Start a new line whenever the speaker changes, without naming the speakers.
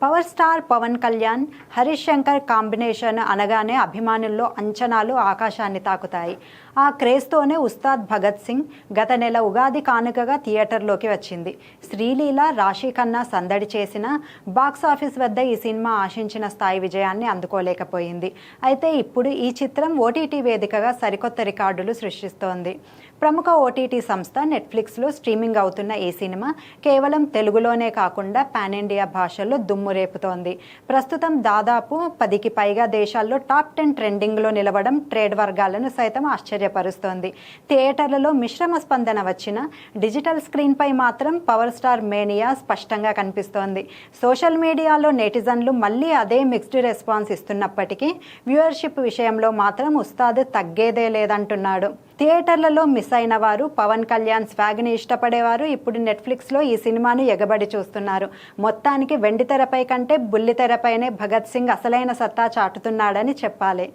Power star Pawan Kalyan, Harish Shankar combination అనగానే అభిమానుల్లో అంచనాలు ఆకాశాన్ని తాకుతాయి. ఆ క్రేజ్తోనే ఉస్తాద్ భగత్ సింగ్ గత నెల ఉగాది కానుకగా థియేటర్లోకి వచ్చింది. శ్రీలీల, రాశీ ఖన్నా సందడి చేసిన బాక్సాఫీస్ వద్ద ఈ సినిమా ఆశించిన స్థాయి విజయాన్ని అందుకోలేకపోయింది. అయితే ఇప్పుడు ఈ చిత్రం ఓటీటీ వేదికగా సరికొత్త రికార్డులు సృష్టిస్తోంది. ప్రముఖ ఓటీటీ సంస్థ నెట్ఫ్లిక్స్లో స్ట్రీమింగ్ అవుతున్న ఈ సినిమా కేవలం తెలుగులోనే కాకుండా పాన్ ఇండియా భాషల్లో దుమ్ము రేపుతోంది. ప్రస్తుతం దాదాపు 10కి పైగా దేశాల్లో టాప్ 10 ట్రెండింగ్లో నిలవడం ట్రేడ్ వర్గాలను సైతం ఆశ్చర్యపరుస్తోంది. థియేటర్లలో మిశ్రమ స్పందన వచ్చిన డిజిటల్ స్క్రీన్పై మాత్రం పవర్ స్టార్ మేనియా స్పష్టంగా కనిపిస్తోంది. సోషల్ మీడియాలో నెటిజన్లు మళ్ళీ అదే మిక్స్డ్ రెస్పాన్స్ ఇస్తున్నప్పటికీ వ్యూవర్షిప్ విషయంలో మాత్రం ఉస్తాద్ తగ్గేదే లేదంటున్నాడు. థియేటర్లలో మిస్ అయిన వారు, పవన్ కళ్యాణ్ స్వాగ్ని ఇష్టపడేవారు ఇప్పుడు నెట్ఫ్లిక్స్లో ఈ సినిమాను ఎగబడి చూస్తున్నారు. మొత్తానికి వెండితెరపై కంటే బుల్లితెరపైనే భగత్ సింగ్ అసలైన సత్తా చాటుతున్నాడని చెప్పాలి.